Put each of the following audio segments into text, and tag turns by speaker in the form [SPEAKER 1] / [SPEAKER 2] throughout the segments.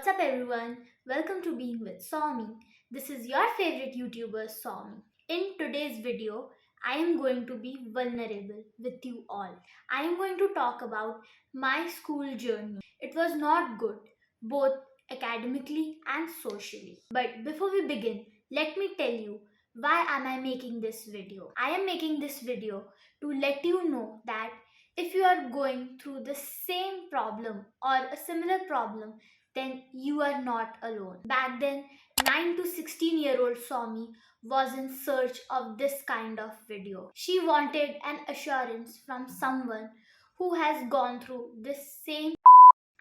[SPEAKER 1] What's up everyone? Welcome to Being with Saumi. This is your favorite YouTuber Saumi. In today's video, I am going to be vulnerable with you all. I am going to talk about my school journey. It was not good, both academically and socially. But before we begin, let me tell you why am I making this video. I am making this video to let you know that if you are going through the same problem or a similar problem, then you are not alone. Back then, 9 to 16-year-old Swami was in search of this kind of video. She wanted an assurance from someone who has gone through this same,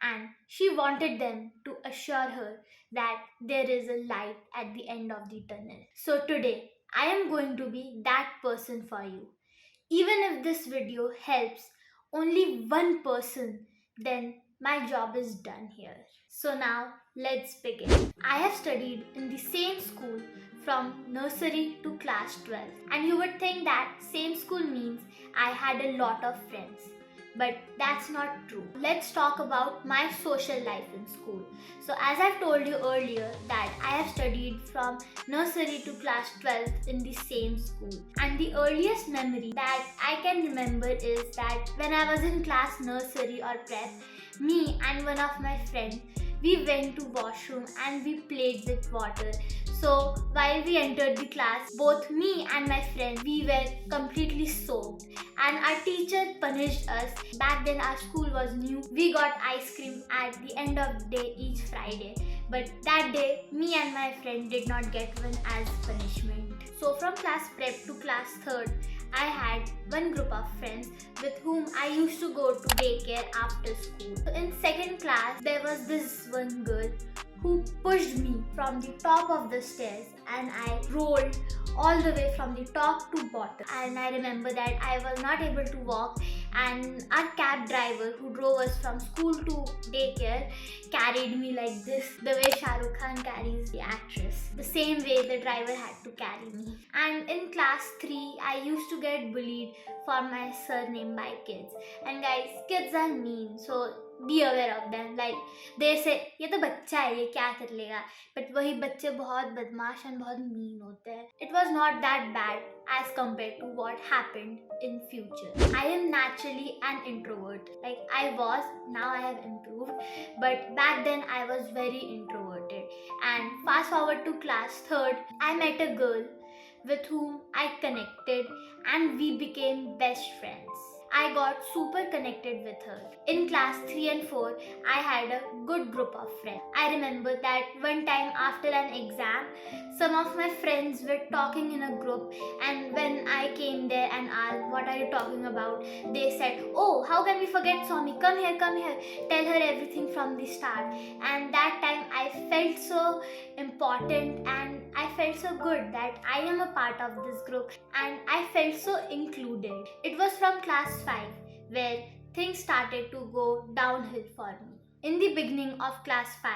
[SPEAKER 1] and she wanted them to assure her that there is a light at the end of the tunnel. So today, I am going to be that person for you. Even if this video helps only one person, then my job is done here. So now let's begin. I have studied in the same school from nursery to class 12, and you would think that same school means I had a lot of friends. But that's not true. Let's talk about my social life in school. So as I've told you earlier that I have studied from nursery to class 12 in the same school. And the earliest memory that I can remember is that when I was in class nursery or prep, me and one of my friends, we went to washroom and we played with water. So while we entered the class, both me and my friend, we were completely soaked, and our teacher punished us. Back then our school was new. We got ice cream at the end of the day each Friday. But that day, me and my friend did not get one as punishment. So from class prep to class 3rd, I had one group of friends with whom I used to go to daycare after school. So in 2nd class, there was this one girl who pushed me from the top of the stairs, and I rolled all the way from the top to bottom. And I remember that I was not able to walk, and our cab driver who drove us from school to daycare carried me like this, the way Shah Rukh Khan carries the actress. The same way the driver had to carry me. And in class 3, I used to get bullied for my surname by kids. And guys, kids are mean, so be aware of them. Like they say, ये तो बच्चा है, ये क्या कर लेगा. But वही बच्चे बहुत बदमाश and बहुत mean होते हैं. It was not that bad as compared to what happened in future. I am naturally an introvert. Like I was, now I have improved. But back then I was very introverted. And fast forward to class 3rd, I met a girl with whom I connected and we became best friends. I got super connected with her. In class 3 and 4, I had a good group of friends. I remember that one time after an exam, some of my friends were talking in a group, and when I came there and asked, what are you talking about? They said, oh, how can we forget Swami? Come here, tell her everything from the start. And that time I felt so important and I felt so good that I am a part of this group, and I felt so included. It was from class 5 where things started to go downhill for me. In the beginning of class 5,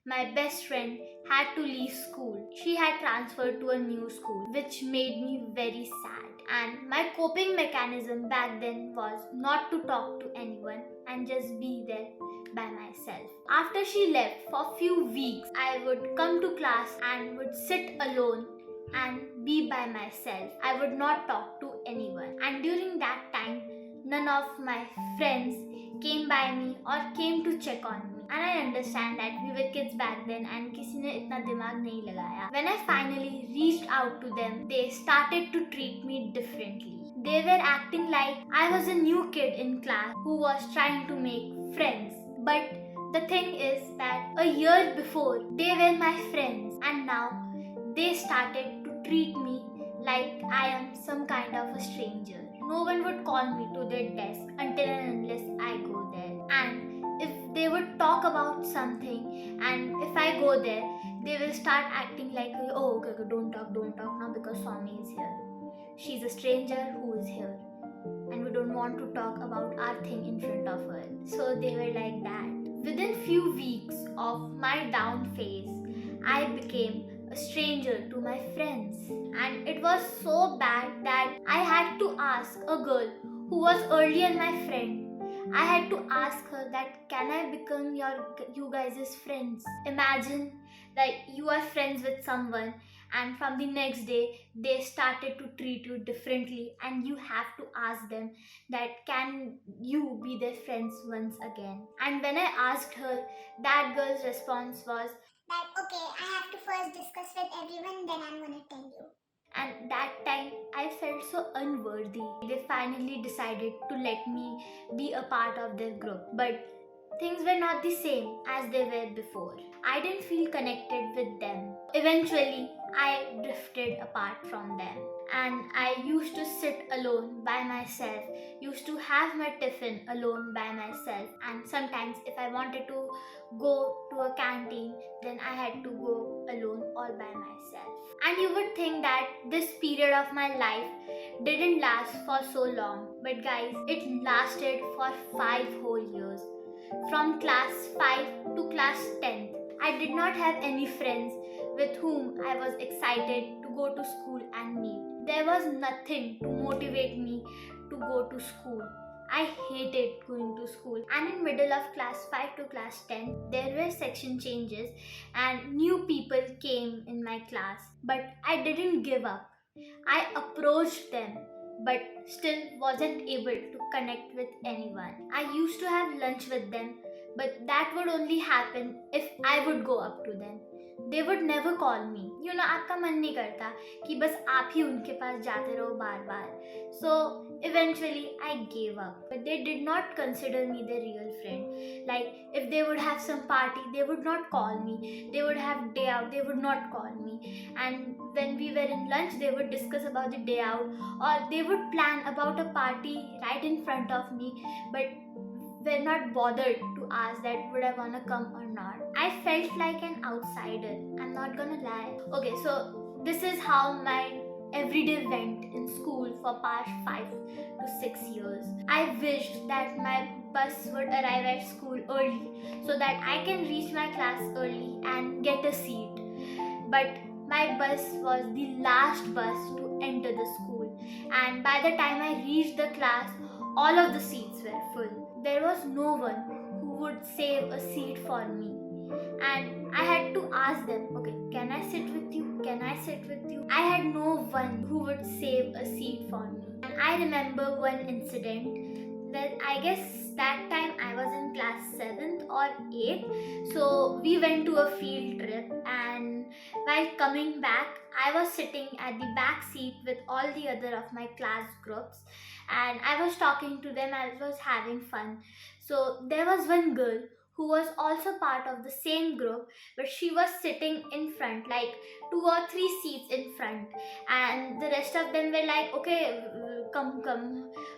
[SPEAKER 1] my best friend had to leave school. She had transferred to a new school, which made me very sad. And my coping mechanism back then was not to talk to anyone and just be there by myself. After she left for a few weeks, I would come to class and would sit alone and be by myself. I would not talk to anyone. And during that time, none of my friends came by me or came to check on me. And I understand that we were kids back then and किसी ने इतना दिमाग नहीं लगाया. When I finally reached out to them, they started to treat me differently. They were acting like I was a new kid in class who was trying to make friends. But the thing is that a year before, they were my friends, and now they started to treat me like I am some kind of a stranger. No one would call me to their desk until and unless I go there. And if they would talk about something and if I go there, they will start acting like, oh, okay, don't talk now because Swami is here. She's a stranger who is here, and we don't want to talk about our thing in front of her. So they were like that. Within few weeks of my down phase, I became a stranger to my friends. And it was so bad that I had to ask a girl who was earlier my friend I had to ask her that can I become you guys' friends? Imagine like you are friends with someone and from the next day they started to treat you differently and you have to ask them that can you be their friends once again. And when I asked her, that girl's response was
[SPEAKER 2] that okay, I have to first discuss with everyone, then I'm gonna tell you.
[SPEAKER 1] and that time I felt so unworthy. They finally decided to let me be a part of their group. But things were not the same as they were before. I didn't feel connected with them. Eventually, I drifted apart from them. And I used to sit alone by myself, used to have my tiffin alone by myself. And sometimes, if I wanted to go to a canteen, then I had to go alone all by myself. And you would think that this period of my life didn't last for so long, but guys, it lasted for 5 whole years. From class 5 to class 10th, I did not have any friends with whom I was excited to go to school and meet. There was nothing to motivate me to go to school. I hated going to school. And in middle of class 5 to class 10, there were section changes and new people came in my class. But I didn't give up. I approached them but still wasn't able to connect with anyone. I used to have lunch with them, but that would only happen if I would go up to them. They would never call me. आपका मन नहीं करता कि बस आप ही उनके पास जाते रहो बार बार. So eventually I gave up. But they did not consider me their real friend. Like if they would have some party, they would not call me. They would have day out, they would not call me. And when we were in lunch, they would discuss about the day out or they would plan about a party right in front of me, but were not bothered to ask that would I wanna come or not. I felt like an outsider. I'm not gonna lie. Okay, so this is how my everyday went in school for past 5 to 6 years. I wished that my bus would arrive at school early so that I can reach my class early and get a seat. But my bus was the last bus to enter the school, and by the time I reached the class, all of the seats were full. There was no one who would save a seat for me, and I had to ask them, okay, can I sit with you? Can I sit with you? I had no one who would save a seat for me. And I remember one incident that I guess that time I was in class 7th or 8th. So we went to a field trip, and while coming back, I was sitting at the back seat with all the other of my class groups, and I was talking to them. I was having fun. So there was one girl who was also part of the same group, but she was sitting in front, like 2 or 3 seats in front, and the rest of them were like, okay, come.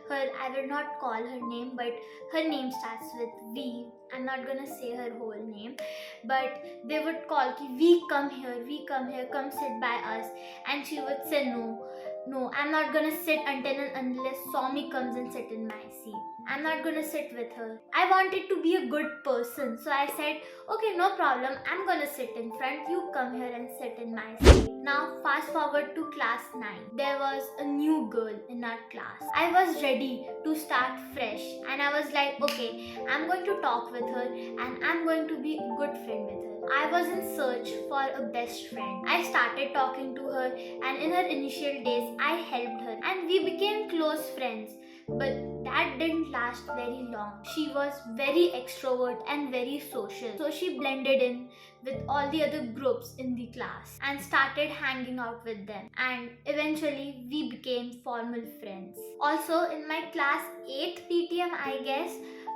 [SPEAKER 1] I will not call her name, but her name starts with V. I'm not gonna say her whole name, but they would call ki we come here, come sit by us, and she would say no, I'm not gonna sit until and unless Somi comes and sit in my seat. I'm not gonna sit with her. I wanted to be a good person, so I said, okay, no problem, I'm gonna sit in front, you come here and sit in my seat. Now, fast forward to class 9. There was a new girl in our class. I was ready to start fresh, and I was like, okay, I'm going to talk with her and I'm going to be a good friend with her. I was in search for a best friend. I started talking to her, and in her initial days, I helped her and we became close friends. But that didn't last very long. She was very extrovert and very social. So she blended in with all the other groups in the class and started hanging out with them. And eventually we became formal friends. Also in my class 8th PTM, I guess,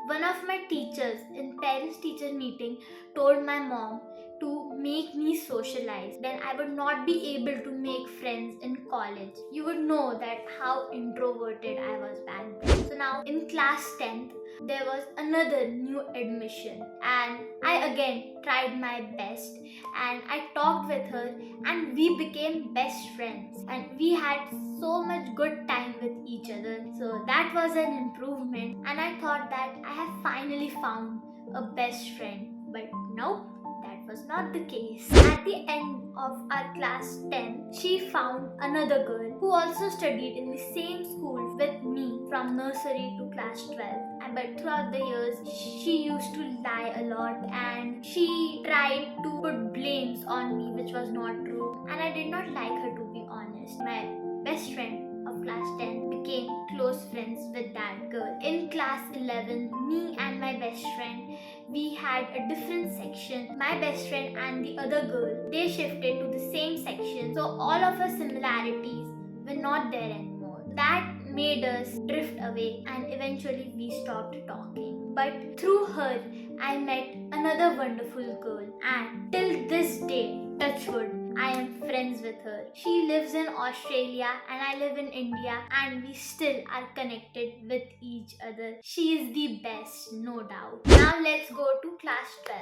[SPEAKER 1] one of my teachers in parents teacher meeting told my mom to make me socialize. Then I would not be able to make friends in college. You would know that how introverted I was back then. So now in class 10th, there was another new admission, and I again tried my best, and I talked with her and we became best friends, and we had so much good time with each other. So that was an improvement, and I thought that I have finally found a best friend. But nope, that was not the case. At the end of our class 10, she found another girl who also studied in the same school with me from nursery to class 12. but throughout the years, she used to lie a lot and she tried to put blames on me, which was not true. And I did not like her, to be honest. My best friend of class 10 became close friends with that girl. In class 11, me and my best friend, we had a different section. My best friend and the other girl, they shifted to the same section. So all of our similarities were not there anymore. That made us drift away and eventually we stopped talking. But through her, I met another wonderful girl, and till this day, touchwood, I am friends with her. She lives in Australia and I live in India, and we still are connected with each other. She is the best, no doubt. Now let's go to class 12.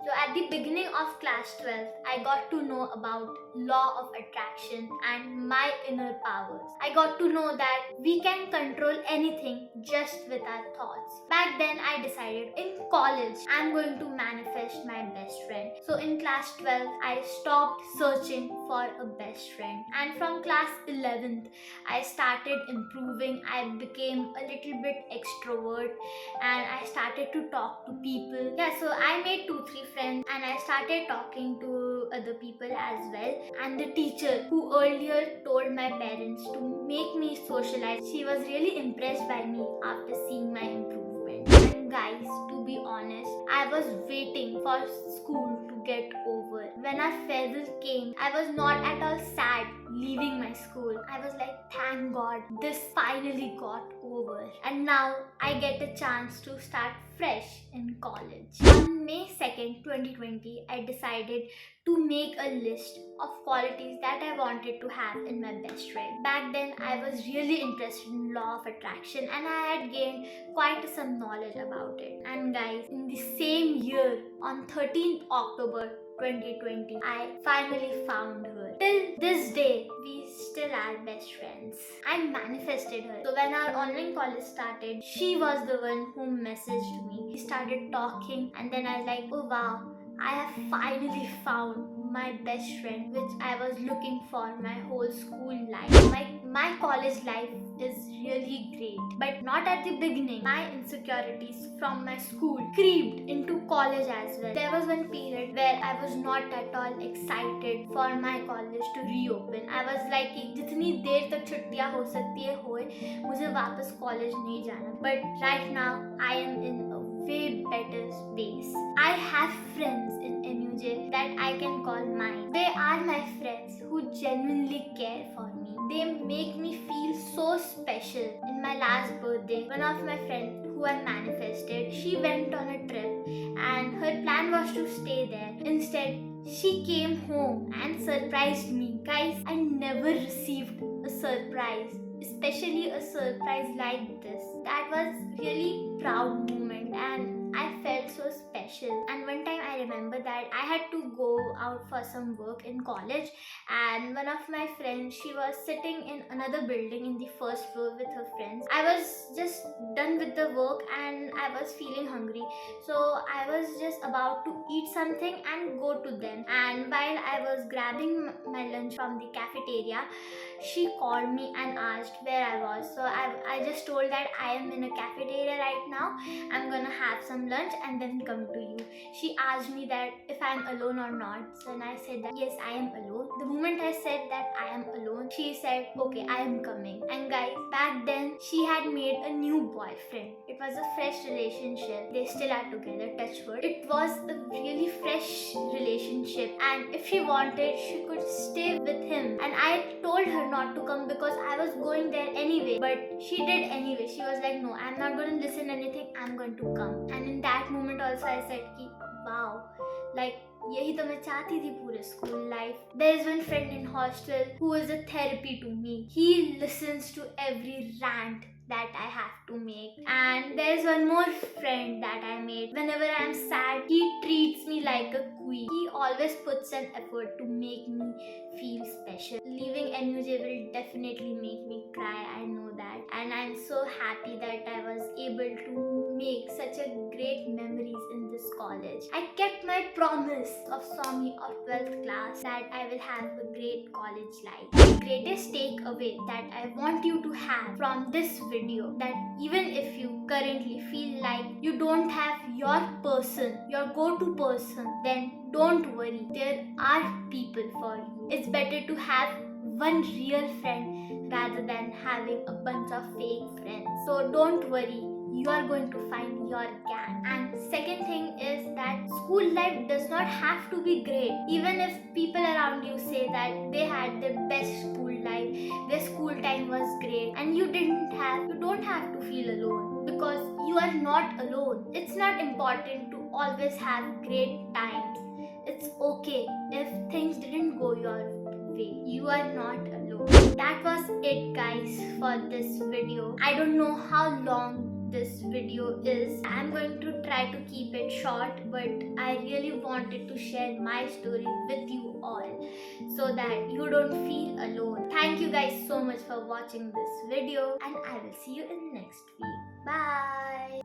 [SPEAKER 1] So at the beginning of class 12, I got to know about law of attraction and my inner powers. I got to know that we can control anything just with our thoughts. Back then I decided in college I'm going to manifest my best friend. So in class 12 I stopped searching for a best friend, and from class 11th I started improving. I became a little bit extrovert and I started to talk to people. Yeah, so I made 2-3 friends and I started talking to other people as well. And the teacher who earlier told my parents to make me socialize, she was really impressed by me after seeing my improvement. And guys, to be honest, I was waiting for school to get over. When our farewell came, I was not at all sad leaving my school. I was like, thank God, this finally got over. And now I get a chance to start fresh in college. On May 2nd, 2020, I decided to make a list of qualities that I wanted to have in my best friend. Back then, I was really interested in law of attraction and I had gained quite some knowledge about it. And guys, in the same year, on 13th October 2020, I finally found her. Till this day, we still are best friends. I manifested her. So when our online college started, she was the one who messaged me. We started talking and then I was like, oh wow, I have finally found my best friend, which I was looking for my whole school life. My college life is really great, but not at the beginning. My insecurities from my school creeped into college as well. There was one period where I was not at all excited for my college to reopen. I was like कि जितनी देर तक छुट्टियां हो सकती है होए, मुझे वापस college नहीं जाना. But right now I am in a way better space. I have friends in MUJ that I can call mine. They are my friends who genuinely care for me. They make me feel so special. In my last birthday, one of my friends who I manifested, she went on a trip and her plan was to stay there. Instead, she came home and surprised me. Guys, I never received a surprise, especially a surprise like this. That was really proud moment and I felt so special. And one time I remember that I had to go out for some work in college, and one of my friends, she was sitting in another building in the first floor with her friends. I was just done with the work and I was feeling hungry, so I was just about to eat something and go to them. And while I was grabbing my lunch from the cafeteria, she called me and asked where I was. So I just told that I am in a cafeteria right now. I'm gonna have some lunch and then come to you. She asked me that if I'm alone or not. So then I said that yes, I am alone. The moment I said that I am alone, she said okay, I am coming. And guys, back then she had made a new boyfriend. It was a fresh relationship. They still are together, touch wood. It was a really fresh relationship, and if she wanted, she could stay with him. And I told her not to come because I was going there anyway, but she did anyway. She was like, no, I'm not going to listen anything, I'm going to come. And in that moment also I said ki wow, like यही तो मैं चाहती थी पूरे school life. There is one friend in hostel who is a therapy to me. He listens to every rant that I have to make. And there is one more friend that I made. Whenever I am sad, he treats me like a queen. He always puts an effort to make me feel special. Leaving NUJ will definitely make me cry, I know that. And I'm so happy that I was able to make such a great memories in this college. I kept my promise of Saumi of 12th class that I will have a great college life. The greatest takeaway that I want you to have from this video video that even if you currently feel like you don't have your person, your go-to person, then don't worry. There are people for you. It's better to have one real friend rather than having a bunch of fake friends. So don't worry, you are going to find your gang. And second thing is that school life does not have to be great. Even if people around you say that they had the best school life, their school time was great, and you don't have to feel alone, because you are not alone. It's not important to always have great times. It's okay if things didn't go your way. You are not alone. That was it, guys, for this video. I don't know how long this video is. I'm going to try to keep it short, but I really wanted to share my story with you all so that you don't feel alone. Thank you guys so much for watching this video, and I will see you in next week. Bye.